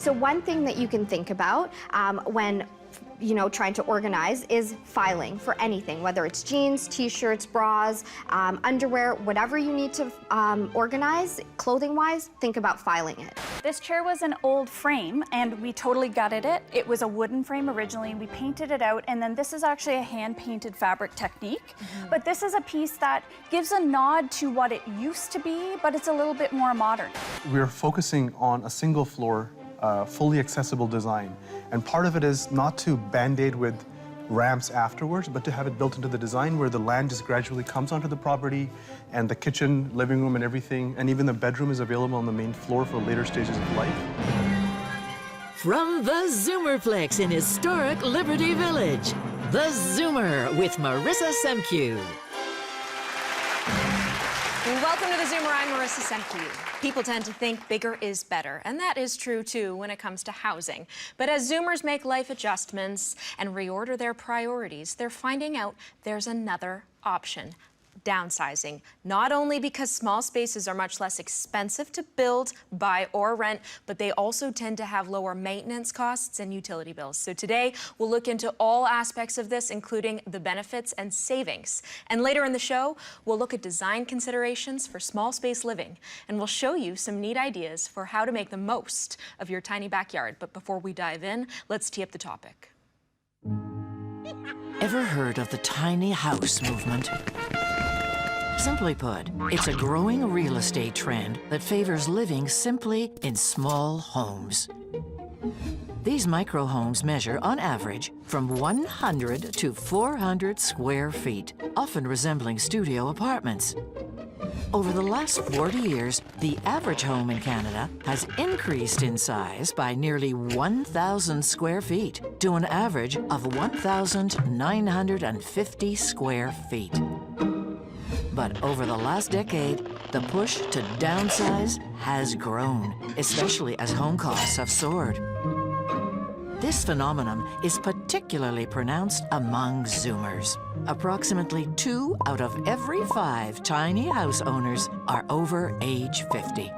So one thing that you can think about when trying to organize is filing for anything, whether it's jeans, t-shirts, bras, underwear, whatever you need to organize clothing-wise, think about filing it. This chair was an old frame and we totally gutted it. It was a wooden frame originally, we painted it out, and then this is actually a hand-painted fabric technique. But this is a piece that gives a nod to what it used to be, but it's a little bit more modern. We're focusing on a single floor, fully accessible design. And part of it is not to band-aid with ramps afterwards, but to have it built into the design where the land just gradually comes onto the property, and the kitchen, living room, and everything, and even the bedroom is available on the main floor for later stages of life. From the Zoomerplex in historic Liberty Village, the Zoomer with Marissa Semkiw. Welcome to the Zoomer. I'm Marissa Semkiw. People tend to think bigger is better, and that is true too when it comes to housing. But as Zoomers make life adjustments and reorder their priorities, they're finding out there's another option: downsizing. Not only because small spaces are much less expensive to build, buy, or rent, but they also tend to have lower maintenance costs and utility bills. So today, we'll look into all aspects of this, including the benefits and savings. And later in the show, we'll look at design considerations for small space living, and we'll show you some neat ideas for how to make the most of your tiny backyard. But before we dive in, let's tee up the topic. Ever heard of the tiny house movement? Simply put, it's a growing real estate trend that favors living simply in small homes. These micro homes measure, on average, from 100 to 400 square feet, often resembling studio apartments. Over the last 40 years, the average home in Canada has increased in size by nearly 1,000 square feet to an average of 1,950 square feet. But over the last decade, the push to downsize has grown, especially as home costs have soared. This phenomenon is particularly pronounced among Zoomers. Approximately 2 out of every 5 tiny house owners are over age 50.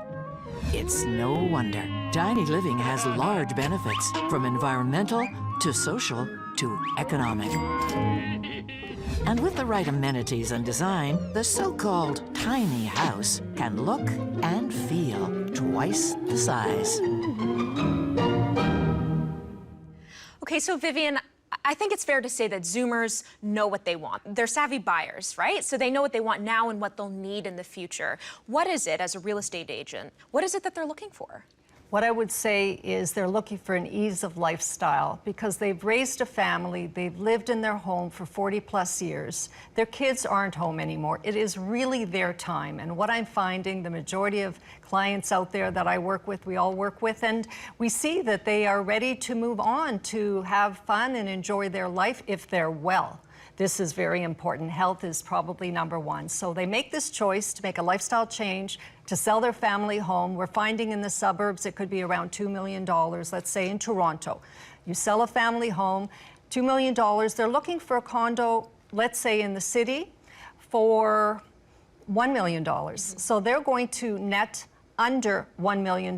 It's no wonder. Tiny living has large benefits, from environmental to social to economic. And with the right amenities and design, the so-called tiny house can look and feel twice the size. Okay, so Vivian, I think it's fair to say that Zoomers know what they want. They're savvy buyers, right? So they know what they want now and what they'll need in the future. What is it, as a real estate agent, what is it that they're looking for? What I would say is they're looking for an ease of lifestyle because they've raised a family, they've lived in their home for 40+ years. Their kids aren't home anymore. It is really their time. And what I'm finding, the majority of clients out there that I work with, we all work with, and we see that they are ready to move on, to have fun and enjoy their life if they're well. This is very important. Health is probably #1. So they make this choice to make a lifestyle change, to sell their family home. We're finding in the suburbs it could be around $2 million, let's say in Toronto. You sell a family home, $2 million. They're looking for a condo, let's say in the city, for $1 million. So they're going to net under $1 million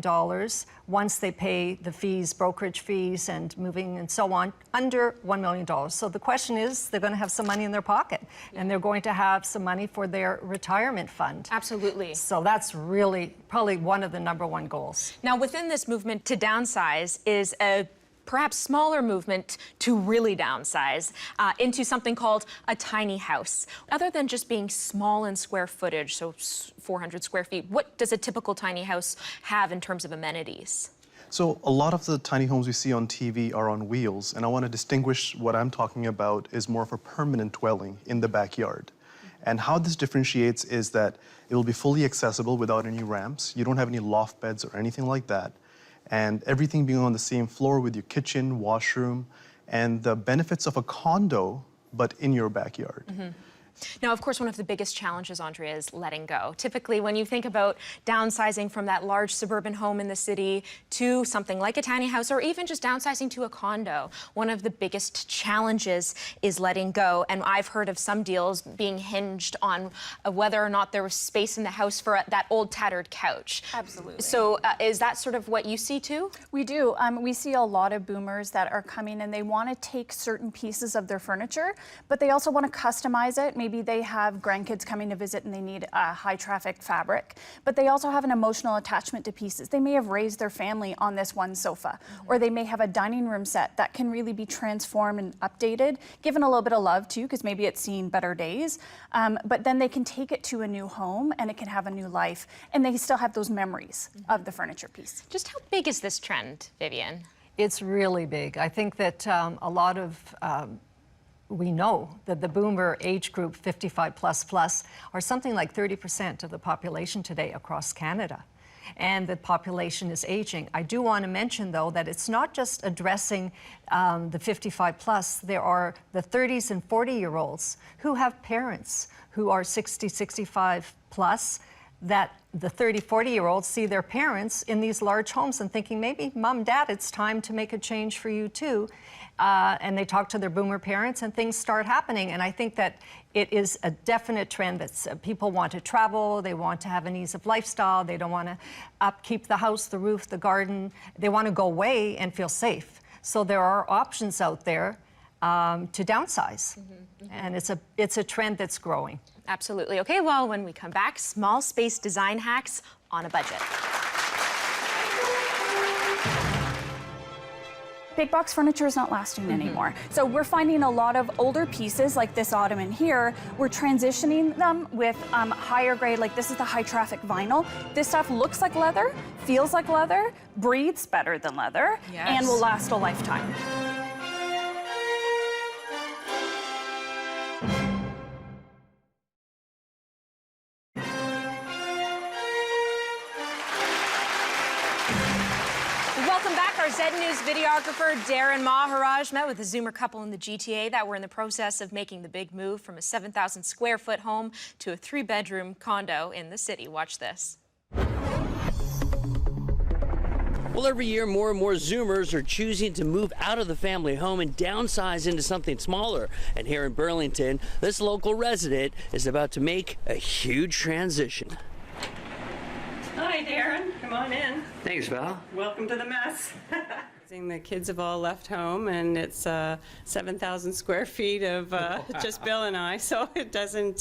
once they pay the fees, brokerage fees and moving and so on, under $1 million. So the question is, they're going to have some money in their pocket and they're going to have some money for their retirement fund. Absolutely. So that's really probably one of the #1 goals. Now, within this movement to downsize is a perhaps smaller movement to really downsize into something called a tiny house. Other than just being small in square footage, so 400 square feet, what does a typical tiny house have in terms of amenities? So a lot of the tiny homes we see on TV are on wheels, and I want to distinguish what I'm talking about is more of a permanent dwelling in the backyard. And how this differentiates is that it will be fully accessible without any ramps. You don't have any loft beds or anything like that. And everything being on the same floor with your kitchen, washroom, and the benefits of a condo, but in your backyard. Now, of course, one of the biggest challenges, Andrea, is letting go. Typically, when you think about downsizing from that large suburban home in the city to something like a tiny house, or even just downsizing to a condo, one of the biggest challenges is letting go. And I've heard of some deals being hinged on whether or not there was space in the house for that old tattered couch. Absolutely. So is that sort of what you see too? We do. We see a lot of boomers that are coming and they want to take certain pieces of their furniture, but they also want to customize it. Maybe they have grandkids coming to visit and they need a high traffic fabric, but they also have an emotional attachment to pieces. They may have raised their family on this one sofa, or they may have a dining room set that can really be transformed and updated, given a little bit of love too, because maybe it's seen better days, but then they can take it to a new home and it can have a new life, and they still have those memories of the furniture piece. Just how big is this trend, Vivian? It's really big. I think that a lot of we know that the boomer age group 55 plus are something like 30% of the population today across Canada. And the population is aging. I do want to mention, though, that it's not just addressing the 55 plus. There are the 30s and 40-year-olds who have parents who are 60, 65 plus, that the 30, 40-year-olds see their parents in these large homes and thinking, maybe, Mom, Dad, it's time to make a change for you, too. And they talk to their boomer parents and things start happening. And I think that it is a definite trend that people want to travel, they want to have an ease of lifestyle, they don't want to upkeep the house, the roof, the garden. They want to go away and feel safe. So there are options out there to downsize. And it's a trend that's growing. Absolutely. Okay, well, when we come back, small space design hacks on a budget. Big box furniture is not lasting anymore. So we're finding a lot of older pieces like this ottoman here, we're transitioning them with higher grade, like this is the high traffic vinyl. This stuff looks like leather, feels like leather, breathes better than leather, and will last a lifetime. Welcome back. Our Z News videographer, Darren Maharaj, met with a Zoomer couple in the GTA that were in the process of making the big move from a 7,000 square foot home to a 3-bedroom condo in the city. Watch this. Well, every year, more and more Zoomers are choosing to move out of the family home and downsize into something smaller. And here in Burlington, this local resident is about to make a huge transition. Hi, Darren. Come on in. Thanks, Val. Welcome to the mess. The kids have all left home, and it's 7,000 square feet of just Bill and I, so it doesn't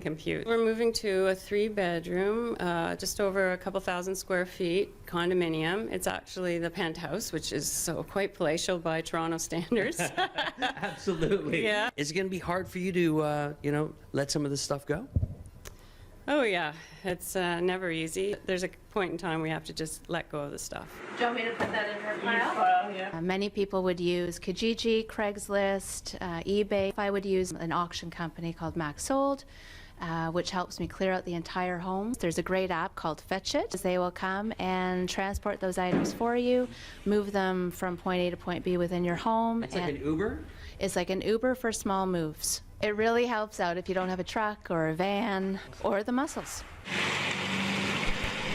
compute. We're moving to a 3-bedroom, just over a couple thousand square feet condominium. It's actually the penthouse, which is so quite palatial by Toronto standards. Absolutely. Yeah. Is it going to be hard for you to, let some of this stuff go? Oh yeah, it's never easy. There's a point in time we have to just let go of the stuff. Do you want me to put that in her pile? Yeah. Many people would use Kijiji, Craigslist, eBay. I would use an auction company called Max Sold, which helps me clear out the entire home. There's a great app called Fetch It. They will come and transport those items for you, move them from point A to point B within your home. It's like an Uber? It's like an Uber for small moves. It really helps out if you don't have a truck or a van or the muscles.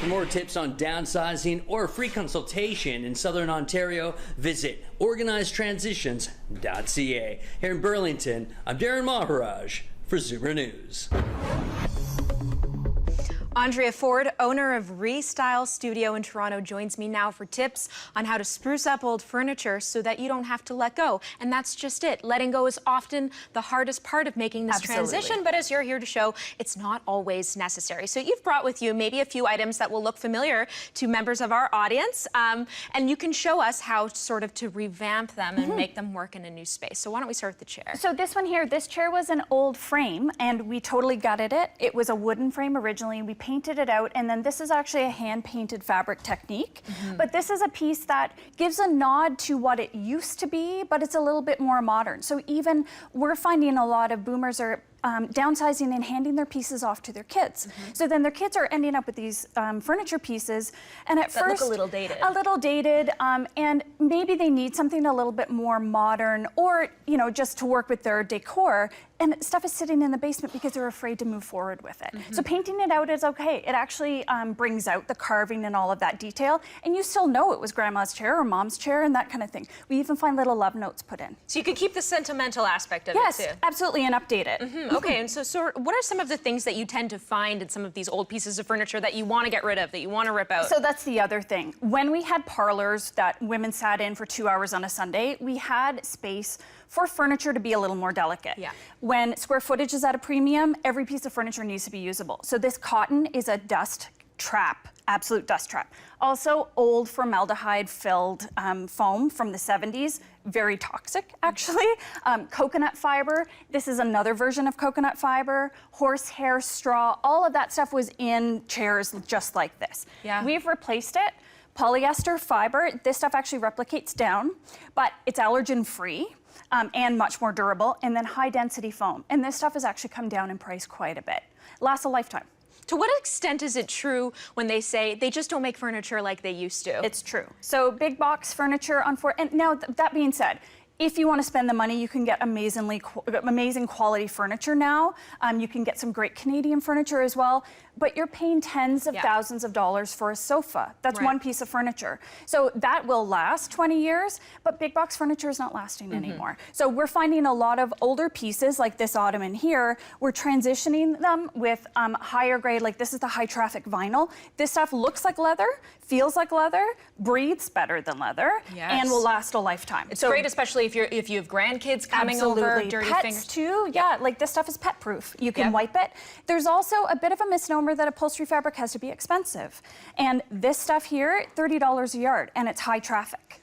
For more tips on downsizing or a free consultation in Southern Ontario, visit organizedtransitions.ca. Here in Burlington, I'm Darren Maharaj for Zoomer News. Andrea Ford, owner of ReStyle Studio in Toronto, joins me now for tips on how to spruce up old furniture so that you don't have to let go. And that's just it. Letting go is often the hardest part of making this transition, but as you're here to show, it's not always necessary. So you've brought with you maybe a few items that will look familiar to members of our audience, and you can show us how sort of to revamp them and make them work in a new space. So why don't we start with the chair? So this one here, this chair was an old frame and we totally gutted it. It was a wooden frame originally. We painted it out, and then this is actually a hand-painted fabric technique. But this is a piece that gives a nod to what it used to be, but it's a little bit more modern. So even we're finding a lot of boomers are downsizing and handing their pieces off to their kids. So then their kids are ending up with these furniture pieces, and at first look a little dated. And maybe they need something a little bit more modern, or just to work with their decor. and stuff is sitting in the basement because they're afraid to move forward with it. So painting it out is okay. It actually brings out the carving and all of that detail, and you still know it was grandma's chair or mom's chair and that kind of thing. We even find little love notes put in. So you can keep the sentimental aspect of Yes, it too. absolutely, and update it. Okay, and so what are some of the things that you tend to find in some of these old pieces of furniture that you want to get rid of, that you want to rip out? So that's the other thing. When we had parlors that women sat in for 2 hours on a Sunday, we had space for furniture to be a little more delicate. Yeah. When square footage is at a premium, every piece of furniture needs to be usable. So this cotton is a dust trap, absolute dust trap. Also, old formaldehyde-filled foam from the 70s, very toxic, actually. Coconut fiber, this is another version of coconut fiber. Horsehair, straw, all of that stuff was in chairs just like this. Yeah. We've replaced it. Polyester fiber, this stuff actually replicates down, but it's allergen-free. And much more durable, and then high-density foam. And this stuff has actually come down in price quite a bit. Lasts a lifetime. To what extent is it true when they say they just don't make furniture like they used to? It's true. So big box furniture, and now that being said, if you want to spend the money, you can get amazing quality furniture now. You can get some great Canadian furniture as well, but you're paying tens of thousands of dollars for a sofa. That's one piece of furniture. So that will last 20 years, but big box furniture is not lasting anymore. So we're finding a lot of older pieces like this ottoman here, we're transitioning them with higher grade, like this is the high traffic vinyl. This stuff looks like leather, feels like leather, breathes better than leather, and will last a lifetime. It's great, especially if you have grandkids coming over, dirty Pets fingers. too, yeah, like this stuff is pet proof. You can wipe it. There's also a bit of a misnomer that upholstery fabric has to be expensive. And this stuff here, $30 a yard, and it's high traffic.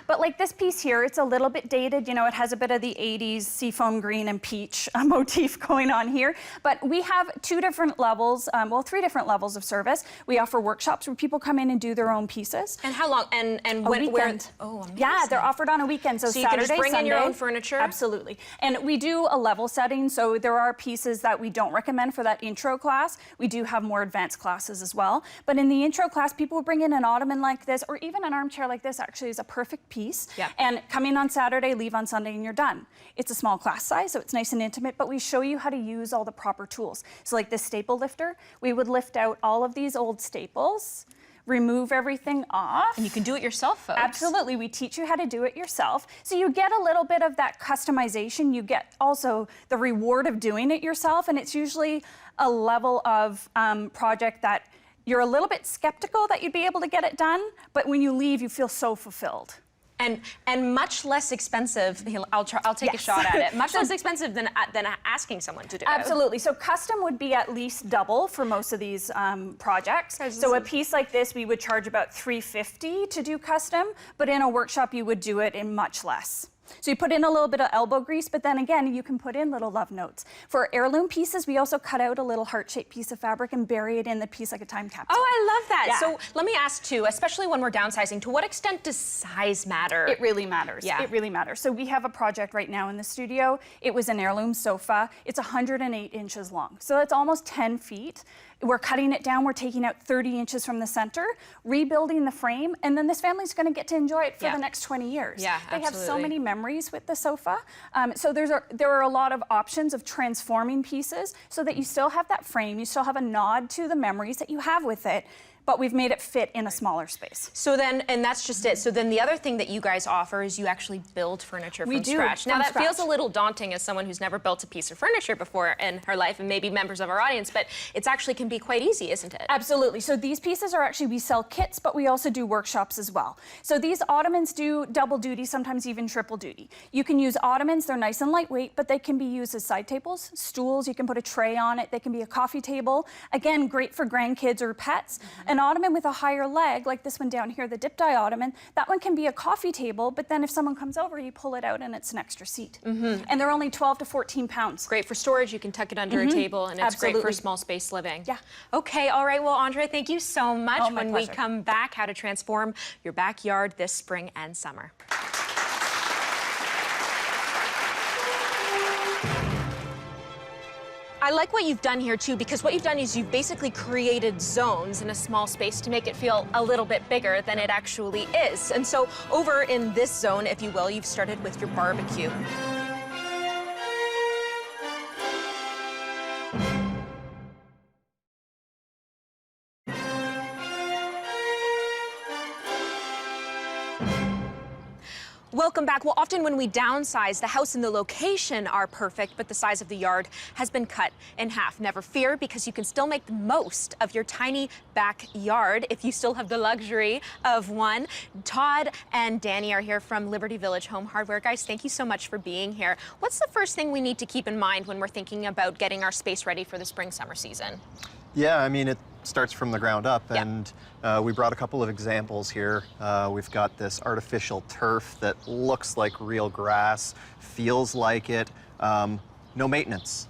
But like this piece here, it's a little bit dated. You know, it has a bit of the 80s seafoam green and peach motif going on here. But we have 2 different levels, well, 3 different levels of service. We offer workshops where people come in and do their own pieces. And how long? And when? Weekend. Oh, amazing. Yeah, they're offered on a weekend. So you Saturday, can just bring Sunday, in your own furniture? Absolutely. And we do a level setting. So there are pieces that we don't recommend for that intro class. We do have more advanced classes as well. But in the intro class, people will bring in an ottoman like this, or even an armchair like this actually is a perfect piece. Yeah. And come in on Saturday, leave on Sunday, and you're done. It's a small class size, so it's nice and intimate, but we show you how to use all the proper tools. So like this staple lifter, we would lift out all of these old staples, remove everything off. And you can do it yourself, folks. Absolutely, we teach you how to do it yourself. So you get a little bit of that customization. You get also the reward of doing it yourself, and it's usually a level of project that you're a little bit skeptical that you'd be able to get it done, but when you leave, you feel so fulfilled. And much less expensive. I'll take a shot at it. Much less expensive than asking someone to do it. Absolutely. So custom would be at least double for most of these projects. So a piece like this, we would charge about $350 to do custom, but in a workshop, you would do it in much less. So you put in a little bit of elbow grease, but then again, you can put in little love notes. For heirloom pieces, we also cut out a little heart-shaped piece of fabric and bury it in the piece like a time capsule. Oh, I love that. Yeah. So let me ask too, especially when we're downsizing, to what extent does size matter? It really matters. Yeah. It really matters. So we have a project right now in the studio. It was an heirloom sofa. It's 108 inches long. So that's almost 10 feet. We're cutting it down. We're taking out 30 inches from the center, rebuilding the frame, and then this family's going to get to enjoy it for the next 20 years. Yeah, They have so absolutely. many memories with the sofa. So there are a lot of options of transforming pieces so that you still have that frame, you still have a nod to the memories that you have with it, but we've made it fit in a smaller space. So then, and that's just it. So then the other thing that you guys offer is you actually build furniture from scratch. Now that feels a little daunting as someone who's never built a piece of furniture before in her life, and maybe members of our audience, but it's actually can be quite easy, isn't it? Absolutely. So these pieces are actually, we sell kits, but we also do workshops as well. So these ottomans do double duty, sometimes even triple duty. You can use ottomans, they're nice and lightweight, but they can be used as side tables, stools, you can put a tray on it, they can be a coffee table. Again, great for grandkids or pets. An ottoman with a higher leg, like this one down here, the dip dye ottoman, that one can be a coffee table, but then if someone comes over, you pull it out and it's an extra seat. And they're only 12 to 14 pounds. Great for storage, you can tuck it under a table, and it's great for small space living. Yeah. Okay, all right, well, Andrea, thank you so much. Oh, my when pleasure. we come back, how to transform your backyard this spring and summer. I like what you've done here too, because what you've done is you've basically created zones in a small space to make it feel a little bit bigger than it actually is. And so over in this zone, if you will, you've started with your barbecue. Welcome back. Well, often when we downsize, the house and the location are perfect, but the size of the yard has been cut in half. Never fear, because you can still make the most of your tiny backyard if you still have the luxury of one. Todd and Danny are here from Liberty Village Home Hardware. Guys, thank you so much for being here. What's the first thing we need to keep in mind when we're thinking about getting our space ready for the spring-summer season? Yeah, I mean, it starts from the ground up, Yeah. and we brought a couple of examples here. We've got this artificial turf that looks like real grass, feels like it, no maintenance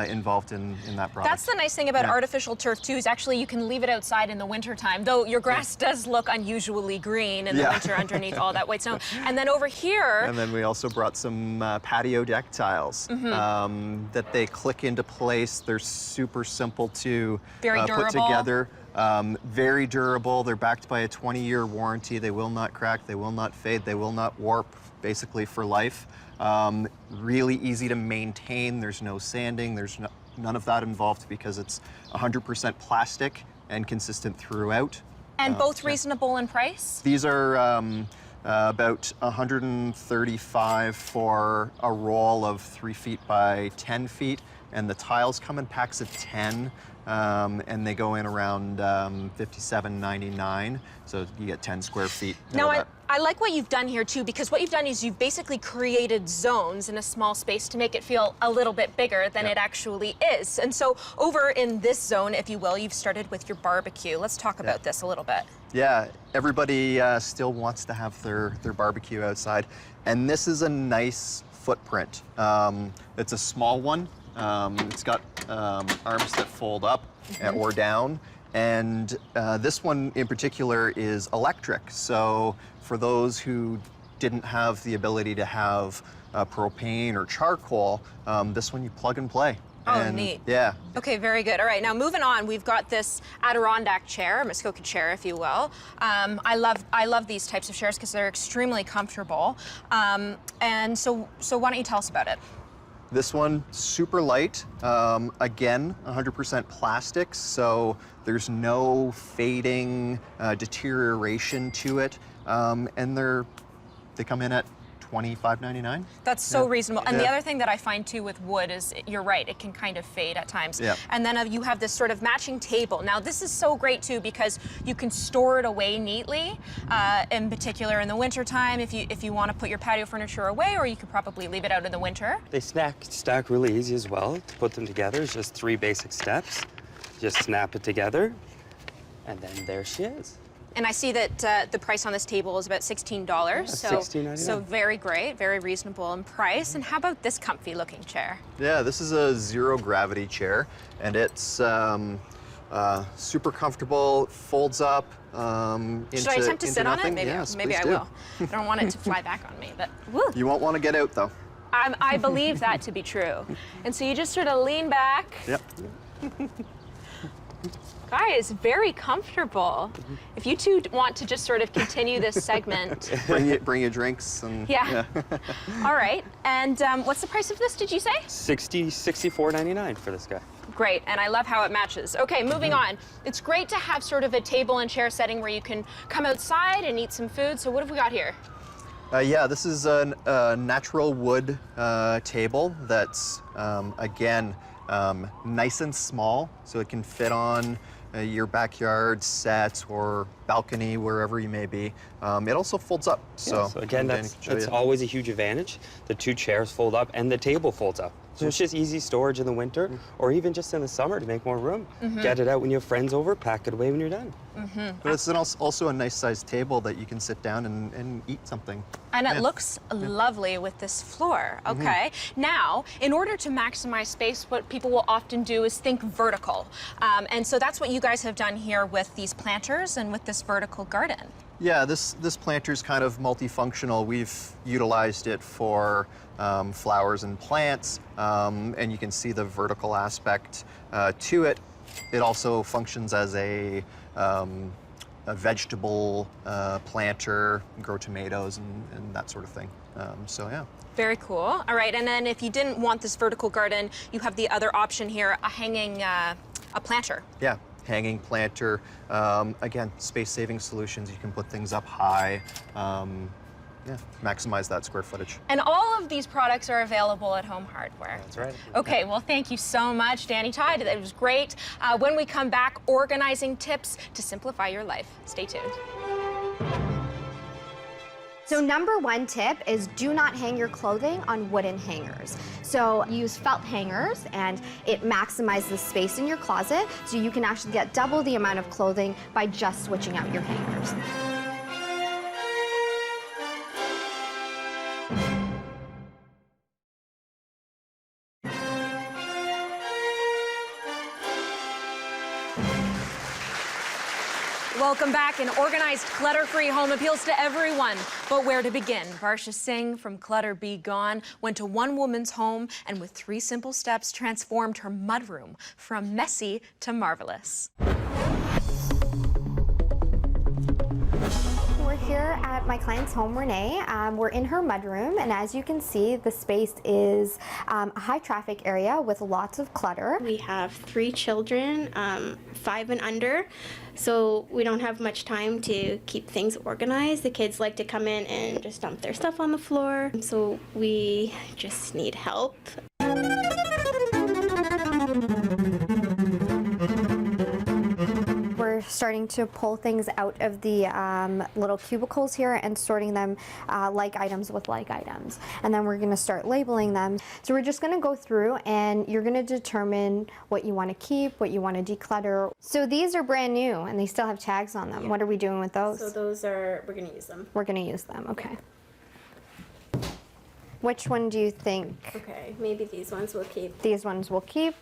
involved in that product. That's the nice thing about Yeah. artificial turf too, is actually you can leave it outside in the wintertime, though your grass does look unusually green in the Yeah. winter underneath all that white snow. And then over here, And then we also brought some patio deck tiles that they click into place. They're super simple to Very put durable. together. Very durable. They're backed by a 20-year warranty. They will not crack, they will not fade, they will not warp, basically for life. Really easy to maintain. There's no sanding. There's none of that involved because it's 100% plastic and consistent throughout. and both reasonable in price. These are about $135 for a roll of 3 feet by 10 feet, and the tiles come in packs of 10, and they go in around $57.99. So you get 10 square feet. Now, out of that. I like what you've done here too, because what you've done is you've basically created zones in a small space to make it feel a little bit bigger than it actually is. And so over in this zone, if you will, you've started with your barbecue. Let's talk about this a little bit. Yeah, everybody still wants to have their barbecue outside, and this is a nice footprint. It's a small one. It's got arms that fold up or down, and this one in particular is electric. So for those who didn't have the ability to have propane or charcoal, this one you plug and play. Oh, And, neat. Yeah. Okay, very good. All right, now moving on, we've got this Adirondack chair, Muskoka chair, if you will. I love these types of chairs because they're extremely comfortable. And so why don't you tell us about it? This one, super light. Again, 100% plastic, so there's no fading, deterioration to it. And they come in at $25.99. That's so reasonable. And the Yeah. other thing that I find too with wood is, you're right, it can kind of fade at times. Yeah. And then you have this sort of matching table. Now this is so great too because you can store it away neatly, in particular in the wintertime if you want to put your patio furniture away, or you could probably leave it out in the winter. They stack really easy as well. To put them together is just 3 basic steps. Just snap it together, and then there she is. And I see that the price on this table is about $16. Yeah, $16.99. So very great, very reasonable in price. And how about this comfy looking chair? Yeah, this is a zero gravity chair, and it's super comfortable, folds up Should I attempt to sit on it? Maybe, Yes, maybe please I do. will. I don't want it to fly back on me, but woo. You won't want to get out though. I believe that to be true. And so you just sort of lean back. Yep. Guys, very comfortable. If you two want to just sort of continue this segment. Bring your drinks and Yeah. All right. And what's the price of this, did you say? $64.99 for this guy. Great, and I love how it matches. Okay, moving on. It's great to have sort of a table and chair setting where you can come outside and eat some food. So what have we got here? Yeah, this is a natural wood table that's, again, nice and small, so it can fit on your backyard set or balcony, wherever you may be. It also folds up. So again, that's always a huge advantage. The 2 chairs fold up and the table folds up. So it's just easy storage in the winter or even just in the summer to make more room. Get it out when you have friends over, pack it away when you're done. But it's also a nice sized table that you can sit down and eat something. And it looks lovely with this floor, okay? Now, in order to maximize space, what people will often do is think vertical. And so that's what you guys have done here with these planters and with this vertical garden. Yeah, this planter's kind of multifunctional. We've utilized it for flowers and plants, and you can see the vertical aspect to it. It also functions as a vegetable planter, grow tomatoes and that sort of thing. So yeah. Very cool. All right, and then if you didn't want this vertical garden, you have the other option here, a hanging, a planter. Yeah, hanging planter. Again, space-saving solutions. You can put things up high. yeah, maximize that square footage. And all of these products are available at Home Hardware. That's right. Okay, well, thank you so much, Danny Tide. It was great. When we come back, organizing tips to simplify your life. Stay tuned. So number one tip is do not hang your clothing on wooden hangers. So use felt hangers and it maximizes the space in your closet, so you can actually get double the amount of clothing by just switching out your hangers. Welcome back. An organized, clutter-free home appeals to everyone. But where to begin? Varsha Singh from ClutterBGone went to one woman's home and with 3 simple steps transformed her mudroom from messy to marvelous. We're here at my client's home, Renee. We're in her mudroom, and as you can see, the space is a high traffic area with lots of clutter. We have 3 children, 5 and under, so we don't have much time to keep things organized. The kids like to come in and just dump their stuff on the floor, so we just need help. We're starting to pull things out of the little cubicles here and sorting them like items with like items. And then we're going to start labeling them. So we're just going to go through and you're going to determine what you want to keep, what you want to declutter. So these are brand new and they still have tags on them. Yeah. What are we doing with those? So those are, we're going to use them. We're going to use them, okay. Which one do you think? Okay, maybe these ones we'll keep. These ones we'll keep.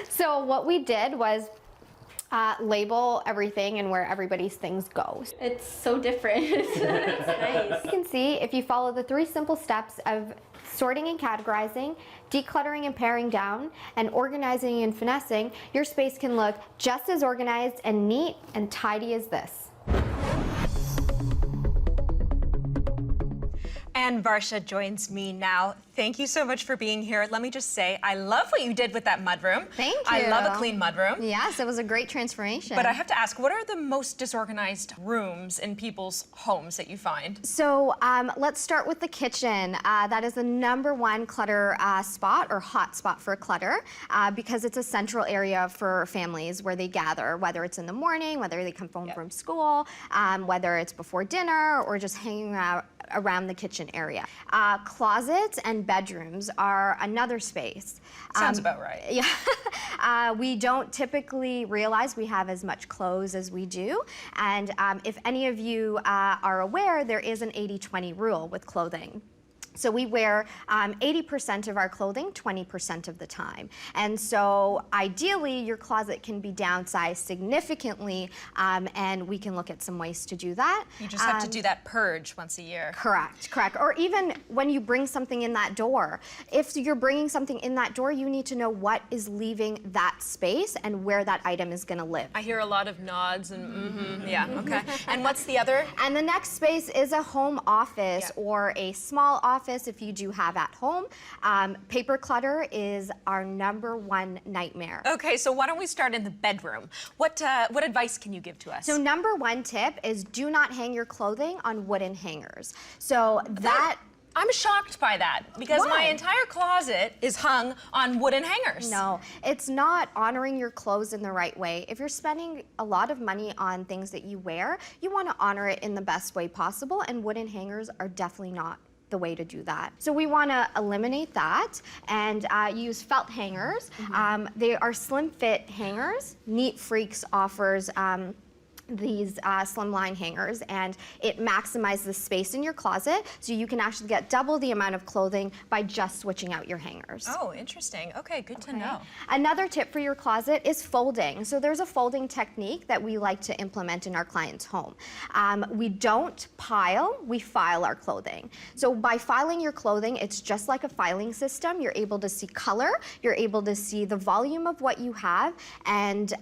So what we did was label everything and where everybody's things go. It's so different. It's nice. You can see if you follow the 3 simple steps of sorting and categorizing, decluttering and paring down, and organizing and finessing, your space can look just as organized and neat and tidy as this. And Varsha joins me now. Thank you so much for being here. Let me just say, I love what you did with that mudroom. Thank you. I love a clean mudroom. Yes, it was a great transformation. But I have to ask, what are the most disorganized rooms in people's homes that you find? So let's start with the kitchen. That is the #1 clutter spot or hot spot for clutter because it's a central area for families where they gather, whether it's in the morning, whether they come home from school, whether it's before dinner or just hanging out around the kitchen area. Closets and bedrooms are another space. Sounds about right. Yeah. We don't typically realize we have as much clothes as we do. And if any of you are aware, there is an 80-20 rule with clothing. So we wear 80% of our clothing 20% of the time. And so ideally your closet can be downsized significantly and we can look at some ways to do that. You just have to do that purge once a year. Correct, correct. Or even when you bring something in that door. If you're bringing something in that door, you need to know what is leaving that space and where that item is gonna live. I hear a lot of nods and yeah, okay. And what's the other? And the next space is a home office or a small office if you do have at home. Paper clutter is our #1 nightmare. Okay, so why don't we start in the bedroom? What advice can you give to us? So #1 tip is do not hang your clothing on wooden hangers. So that I'm shocked by that because my entire closet is hung on wooden hangers. No, it's not honoring your clothes in the right way. If you're spending a lot of money on things that you wear, you want to honor it in the best way possible, and wooden hangers are definitely not the way to do that. So we want to eliminate that and use felt hangers. They are slim fit hangers. Neat Freaks offers these slimline hangers, and it maximizes the space in your closet, so you can actually get double the amount of clothing by just switching out your hangers. Oh, interesting. Okay, good to know. Another tip for your closet is folding. So there's a folding technique that we like to implement in our client's home. We don't pile, we file our clothing. So by filing your clothing, it's just like a filing system. You're able to see color, you're able to see the volume of what you have, and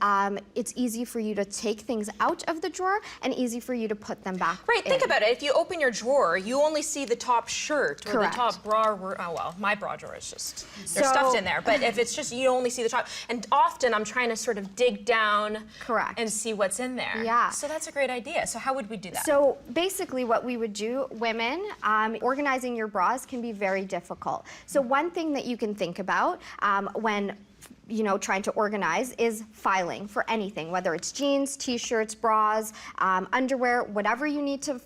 it's easy for you to take things out out of the drawer and easy for you to put them back Right, in. think about it. If you open your drawer, you only see the top shirt or Correct. the top bra. Oh, well, my bra drawer is just, they're So- stuffed in there. But if it's just, you only see the top. And often I'm trying to sort of dig down Correct. and see what's in there. Yeah. So that's a great idea. So how would we do that? So basically what we would do, women, organizing your bras can be very difficult. So one thing that you can think about when trying to organize is filing for anything, whether it's jeans, t-shirts, bras, underwear, whatever you need to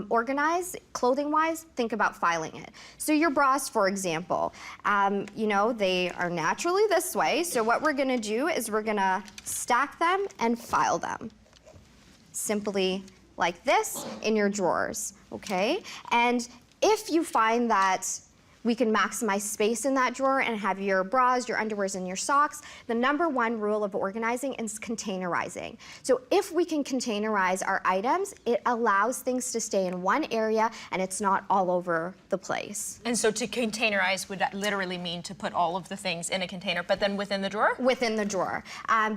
organize, clothing-wise, think about filing it. So your bras, for example, they are naturally this way. So what we're gonna do is we're gonna stack them and file them. Simply like this in your drawers, okay? And if you find that we can maximize space in that drawer and have your bras, your underwears, and your socks, the #1 rule of organizing is containerizing. So if we can containerize our items, it allows things to stay in one area and it's not all over the place. And so to containerize would that literally mean to put all of the things in a container, but then within the drawer? Within the drawer.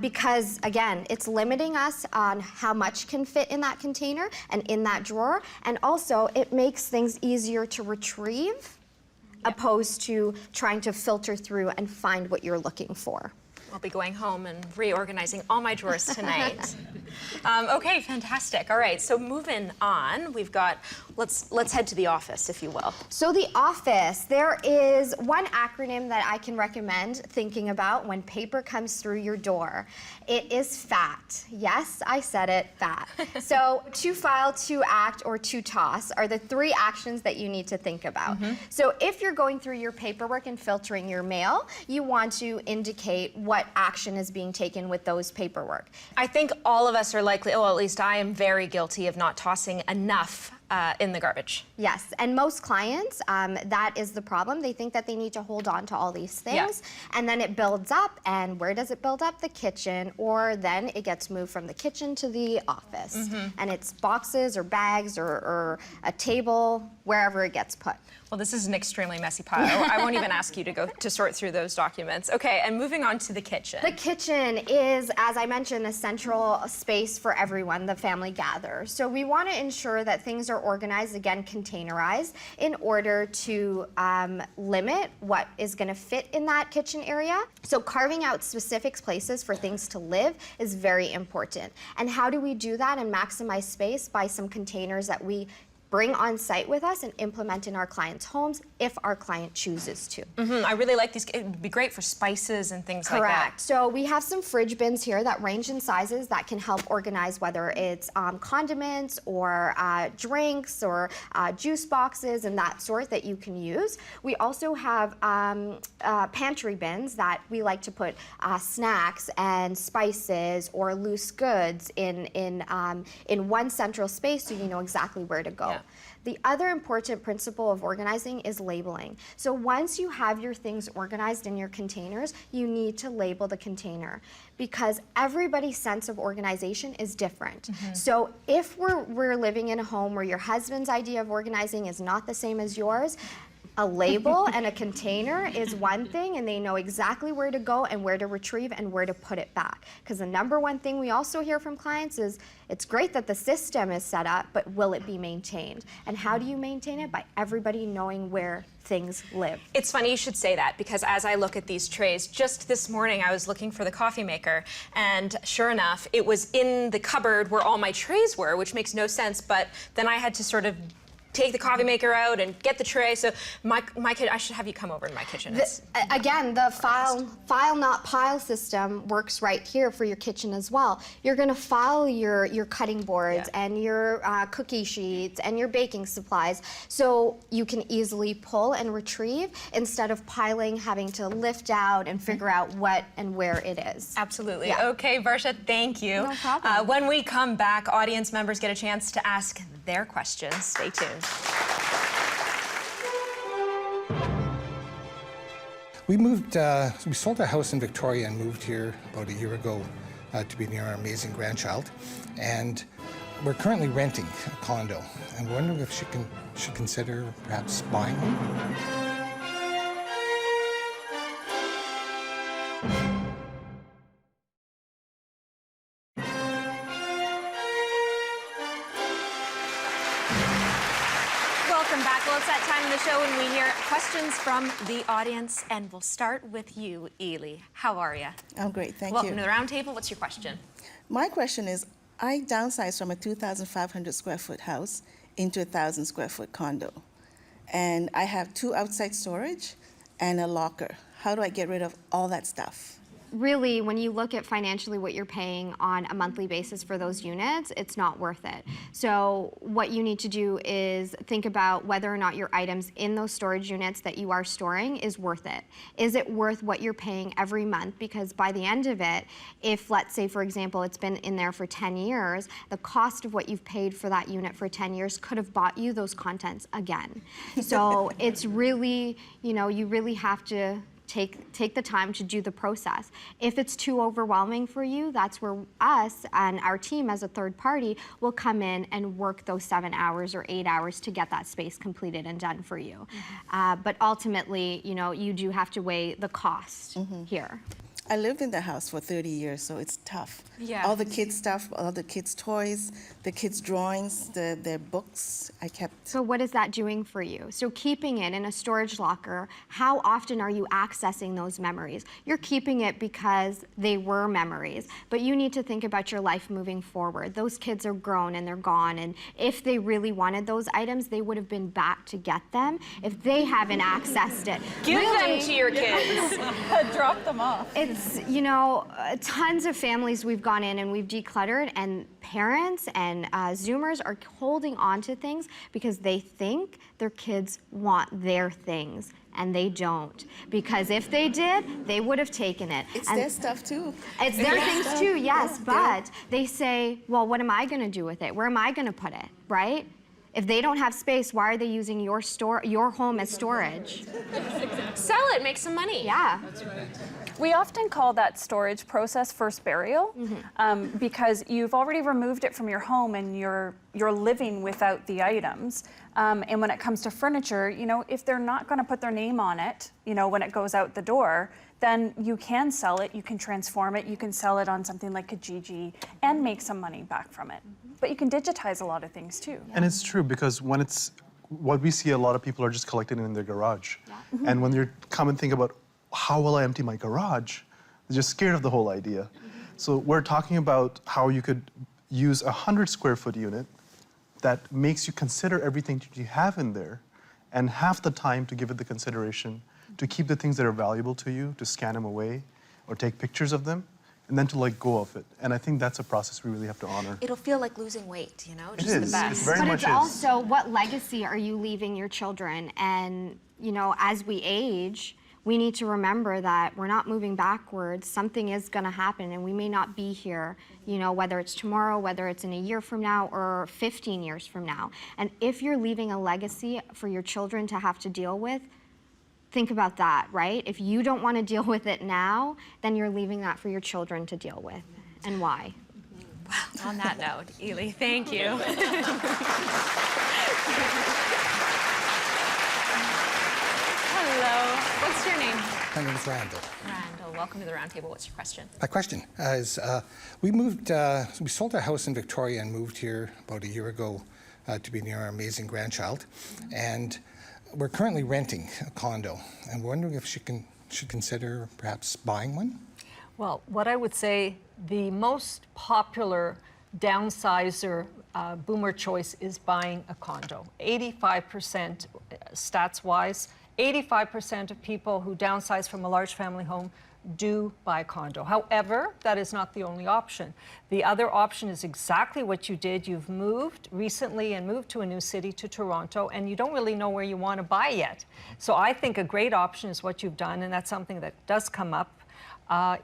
Because again, it's limiting us on how much can fit in that container and in that drawer. And also it makes things easier to retrieve opposed to trying to filter through and find what you're looking for. I'll be going home and reorganizing all my drawers tonight. Okay, fantastic. All right, so moving on, we've got, let's head to the office, if you will. So the office, there is one acronym that I can recommend thinking about when paper comes through your door. It is FAT. Yes, I said it, FAT. So to file, to act, or to toss are the 3 actions that you need to think about. So if you're going through your paperwork and filtering your mail, you want to indicate what action is being taken with those paperwork. I think all of us are likely, well, at least I am very guilty of not tossing enough in the garbage. Yes, and most clients, that is the problem. They think that they need to hold on to all these things, and then it builds up, and where does it build up? The kitchen, or then it gets moved from the kitchen to the office, and it's boxes or bags or a table, wherever it gets put. Well, this is an extremely messy pile. I won't even ask you to go to sort through those documents. Okay, and moving on to the kitchen. The kitchen is, as I mentioned, a central space for everyone, the family gathers. So we want to ensure that things are organized, again, containerized, in order to limit what is going to fit in that kitchen area. So carving out specific places for things to live is very important. And how do we do that and maximize space? By some containers that we bring on site with us and implement in our clients' homes if our client chooses to. I really like these. It would be great for spices and things like that. Correct. So we have some fridge bins here that range in sizes that can help organize whether it's condiments or drinks or juice boxes and that sort that you can use. We also have pantry bins that we like to put snacks and spices or loose goods in one central space so you know exactly where to go. The other important principle of organizing is labeling. So once you have your things organized in your containers, you need to label the container because everybody's sense of organization is different. So if we're living in a home where your husband's idea of organizing is not the same as yours, a label and a container is one thing, and they know exactly where to go and where to retrieve and where to put it back. Because the #1 thing we also hear from clients is, it's great that the system is set up, but will it be maintained? And how do you maintain it? By everybody knowing where things live. It's funny you should say that, because as I look at these trays, just this morning I was looking for the coffee maker, and sure enough, it was in the cupboard where all my trays were, which makes no sense, but then I had to sort of take the coffee maker out and get the tray. So my kid, I should have you come over to my kitchen. Again, the file not pile system works right here for your kitchen as well. You're going to file your cutting boards and your cookie sheets and your baking supplies so you can easily pull and retrieve instead of piling, having to lift out and figure out what and where it is. Absolutely. Yeah. Okay, Varsha, thank you. No problem. When we come back, audience members get a chance to ask their questions. Stay tuned. We sold our house in Victoria and moved here about a year ago to be near our amazing grandchild. And we're currently renting a condo. And we're wondering if she should consider perhaps buying one. questions from the audience, and we'll start with you, Ely. How are you? I'm great, thank Welcome you. to the round table. What's your question? My question is, I downsized from a 2,500 square foot house into a 1,000 square foot condo. And I have 2 outside storage and a locker. How do I get rid of all that stuff? Really, when you look at financially what you're paying on a monthly basis for those units, it's not worth it. So what you need to do is think about whether or not your items in those storage units that you are storing is worth it. Is it worth what you're paying every month? Because by the end of it, if let's say, for example, it's been in there for 10 years, the cost of what you've paid for that unit for 10 years could have bought you those contents again. So it's really, you know, you really have to take the time to do the process. If it's too overwhelming for you, that's where us and our team as a third party will come in and work those 7 hours or 8 hours to get that space completed and done for you. But ultimately, you know, you do have to weigh the cost here. I lived in the house for 30 years, so it's tough. Yeah. All the kids' stuff, all the kids' toys, the kids' drawings, their books, I kept. So what is that doing for you? So keeping it in a storage locker, how often are you accessing those memories? You're keeping it because they were memories, but you need to think about your life moving forward. Those kids are grown and they're gone, and if they really wanted those items, they would have been back to get them. If they haven't accessed it, Give them to your kids. Drop them off. It's, you know, tons of families we've gone in and we've decluttered, and parents and Zoomers are holding on to things because they think their kids want their things, and they don't. Because if they did, they would have taken it. It's their stuff too. It's their things too, yes, but they say, well, what am I gonna do with it? Where am I gonna put it, right? If they don't have space, why are they using your home as storage? Sell it, make some money. Yeah. That's right. We often call that storage process first burial because you've already removed it from your home and you're living without the items. And when it comes to furniture, you know, if they're not going to put their name on it, you know, when it goes out the door, then you can sell it, you can transform it, you can sell it on something like Kijiji and make some money back from it. But you can digitize a lot of things too. And it's true, because when it's, what we see, a lot of people are just collecting it in their garage. And when you come and think about, how will I empty my garage? They're just scared of the whole idea. So we're talking about how you could use a 100 square foot unit that makes you consider everything that you have in there, and have the time to give it the consideration, to keep the things that are valuable to you, to scan them away, or take pictures of them, and then to let go of it. And I think that's a process we really have to honor. It'll feel like losing weight, you know? It Just is. the best. It very But much it's is. also, what legacy are you leaving your children? And, you know, as we age, we need to remember that we're not moving backwards. Something is going to happen, and we may not be here, you know, whether it's tomorrow, whether it's in a year from now, or 15 years from now. And if you're leaving a legacy for your children to have to deal with, think about that, right? If you don't want to deal with it now, then you're leaving that for your children to deal with. And why? Well, on that note, Ely, thank you. Hello. What's your name? My name is Randall. Randall, welcome to the round table. What's your question? My question is, we sold our house in Victoria and moved here about a year ago to be near our amazing grandchild. And we're currently renting a condo. And we're wondering if she should consider perhaps buying one? Well, what I would say, the most popular downsizer boomer choice is buying a condo. 85%, stats-wise, 85% of people who downsize from a large family home do buy a condo. However, that is not the only option. The other option is exactly what you did. You've moved recently and moved to a new city, to Toronto, and you don't really know where you want to buy yet. So I think a great option is what you've done, and that's something that does come up,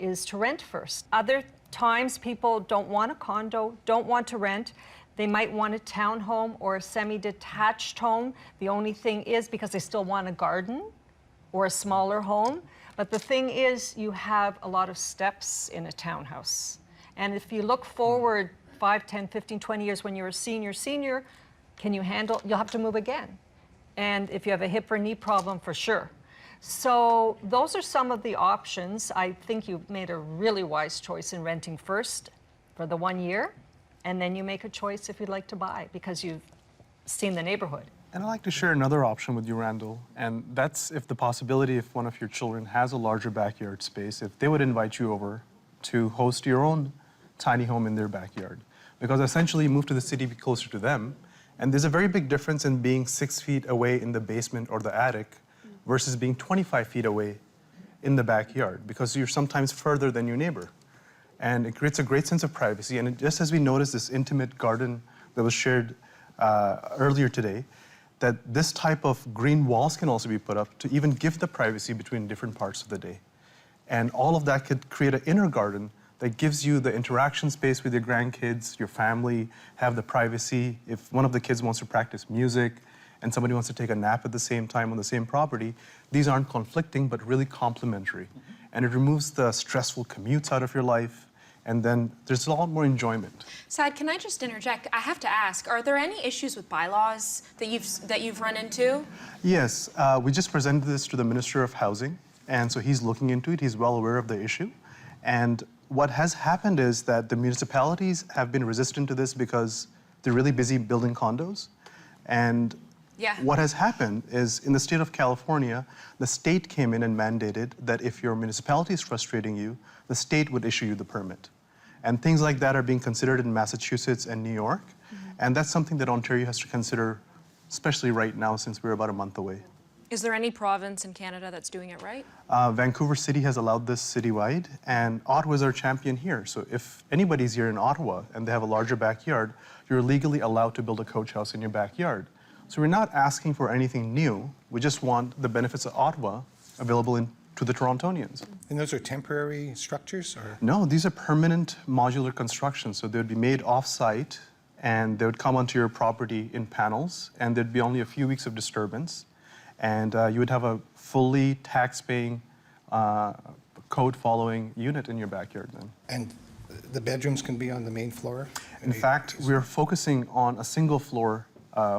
is to rent first. Other times people don't want a condo, don't want to rent. They might want a townhome or a semi-detached home. The only thing is, because they still want a garden or a smaller home. But the thing is, you have a lot of steps in a townhouse. And if you look forward 5, 10, 15, 20 years when you're a senior, can you handle, you'll have to move again. And if you have a hip or knee problem, for sure. So those are some of the options. I think you've made a really wise choice in renting first for the 1 year. And then you make a choice if you'd like to buy, because you've seen the neighborhood. And I'd like to share another option with you, Randall, and that's if the possibility if one of your children has a larger backyard space, if they would invite you over to host your own tiny home in their backyard. Because essentially you move to the city, be closer to them, and there's a very big difference in being 6 feet away in the basement or the attic versus being 25 feet away in the backyard, because you're sometimes further than your neighbor. And it creates a great sense of privacy, and just as we noticed this intimate garden that was shared earlier today, that this type of green walls can also be put up to even give the privacy between different parts of the day. And all of that could create an inner garden that gives you the interaction space with your grandkids, your family, have the privacy. If one of the kids wants to practice music and somebody wants to take a nap at the same time on the same property, these aren't conflicting but really complementary. And it removes the stressful commutes out of your life, and then there's a lot more enjoyment. Sa'ad, can I just interject? I have to ask, are there any issues with bylaws that you've run into? Yes, we just presented this to the Minister of Housing, and so he's looking into it. He's well aware of the issue. And what has happened is that the municipalities have been resistant to this because they're really busy building condos. And what has happened is in the state of California, the state came in and mandated that if your municipality is frustrating you, the state would issue you the permit. And things like that are being considered in Massachusetts and New York. And that's something that Ontario has to consider, especially right now since we're about a month away. Is there any province in Canada that's doing it right? Vancouver City has allowed this citywide, and Ottawa is our champion here. So if anybody's here in Ottawa and they have a larger backyard, you're legally allowed to build a coach house in your backyard. So we're not asking for anything new. We just want the benefits of Ottawa available to the Torontonians. And those are temporary structures, or? No, these are permanent modular constructions. So they would be made off-site, and they would come onto your property in panels, and there'd be only a few weeks of disturbance. And you would have a fully tax-paying, code-following unit in your backyard then. And the bedrooms can be on the main floor? In fact, we're focusing on a single floor,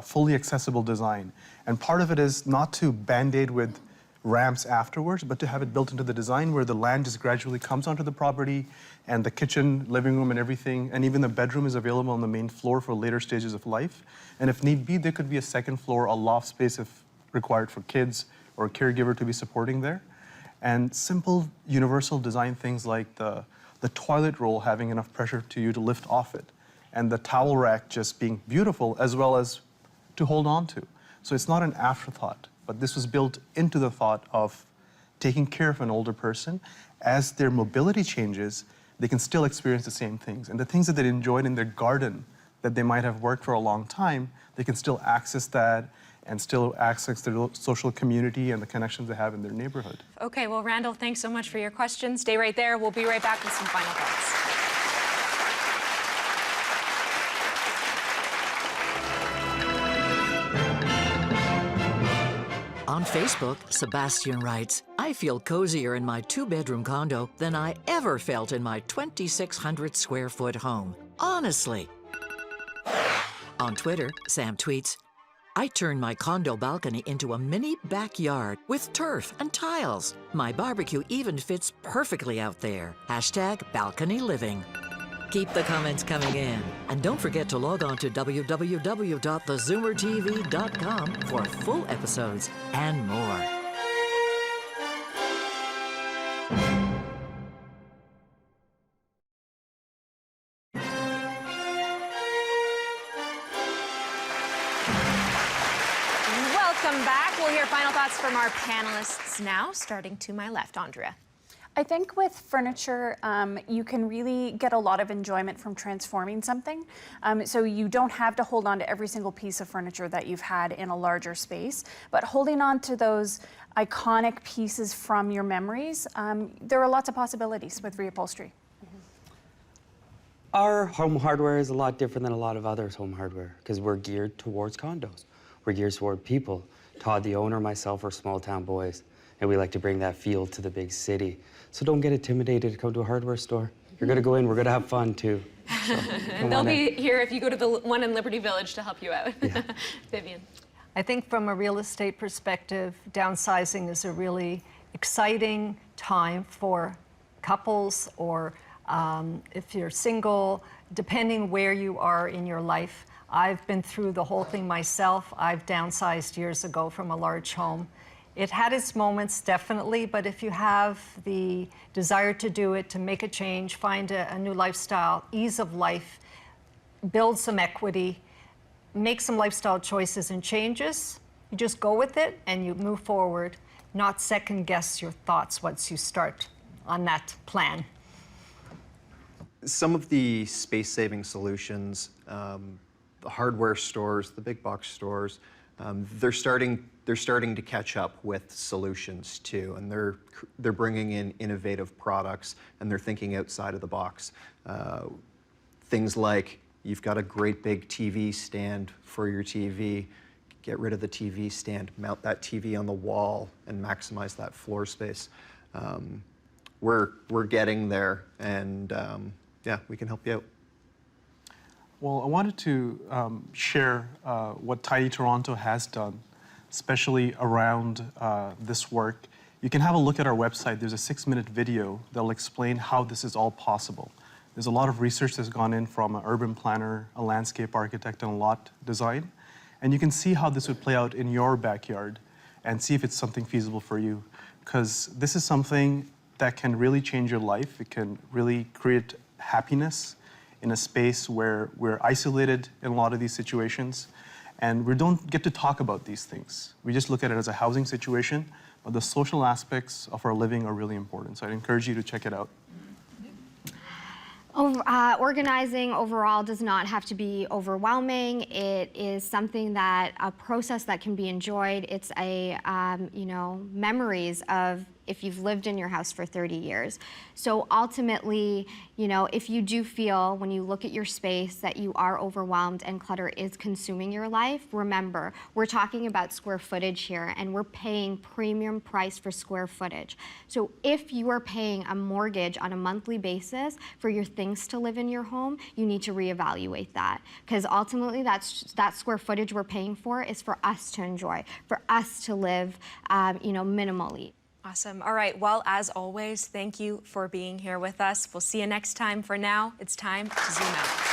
fully accessible design. And part of it is not to band-aid with ramps afterwards, but to have it built into the design where the land just gradually comes onto the property, and the kitchen, living room, and everything, and even the bedroom is available on the main floor for later stages of life. And if need be, there could be a second floor, a loft space if required for kids or a caregiver to be supporting there. And simple universal design things like the toilet roll having enough pressure to you to lift off it, and the towel rack just being beautiful as well as to hold on to. So it's not an afterthought, but this was built into the thought of taking care of an older person. As their mobility changes, they can still experience the same things. And the things that they enjoyed in their garden that they might have worked for a long time, they can still access that and still access their social community and the connections they have in their neighborhood. Okay, well, Randall, thanks so much for your questions. Stay right there. We'll be right back with some final thoughts. On Facebook, Sebastian writes, I feel cozier in my 2-bedroom condo than I ever felt in my 2,600 square foot home. Honestly. On Twitter, Sam tweets, I turned my condo balcony into a mini backyard with turf and tiles. My barbecue even fits perfectly out there. #balcony living. Keep the comments coming in. And don't forget to log on to www.thezoomertv.com for full episodes and more. Welcome back. We'll hear final thoughts from our panelists now, starting to my left. Andrea. I think with furniture, you can really get a lot of enjoyment from transforming something. So you don't have to hold on to every single piece of furniture that you've had in a larger space, but holding on to those iconic pieces from your memories, there are lots of possibilities with reupholstery. Our home hardware is a lot different than a lot of others' home hardware because we're geared towards condos. We're geared toward people. Todd, the owner, myself, are small town boys, and we like to bring that feel to the big city. So don't get intimidated to come to a hardware store. You're gonna go in, we're gonna have fun too. So, They'll be here if you go to the one in Liberty Village to help you out. Yeah. Vivian. I think from a real estate perspective, downsizing is a really exciting time for couples or If you're single, depending where you are in your life, I've been through the whole thing myself. I've downsized years ago from a large home. It had its moments, definitely, but if you have the desire to do it, to make a change, find a new lifestyle, ease of life, build some equity, make some lifestyle choices and changes, you just go with it and you move forward, not second guess your thoughts once you start on that plan. Some of the space-saving solutions, the hardware stores, the big box stores, they're starting to catch up with solutions too, and they're bringing in innovative products, and they're thinking outside of the box. Things like, you've got a great big TV stand for your TV, get rid of the TV stand, mount that TV on the wall, and maximize that floor space. We're getting there, and yeah, we can help you out. Well, I wanted to share what Tidy Toronto has done, especially around this work. You can have a look at our website. There's a 6-minute video that'll explain how this is all possible. There's a lot of research that's gone in from an urban planner, a landscape architect, and a lot design. And you can see how this would play out in your backyard and see if it's something feasible for you. Because this is something that can really change your life. It can really create happiness in a space where we're isolated in a lot of these situations, and we don't get to talk about these things. We just look at it as a housing situation, but the social aspects of our living are really important. So I'd encourage you to check it out. Organizing overall does not have to be overwhelming. It is something that, a process that can be enjoyed. It's a, memories of if you've lived in your house for 30 years. So ultimately, if you do feel when you look at your space that you are overwhelmed and clutter is consuming your life, remember, we're talking about square footage here, and we're paying premium price for square footage. So if you are paying a mortgage on a monthly basis for your things to live in your home, you need to reevaluate that. Because ultimately, that square footage we're paying for is for us to enjoy, for us to live, minimally. Awesome. All right. Well, as always, thank you for being here with us. We'll see you next time. For now, it's time to zoom out.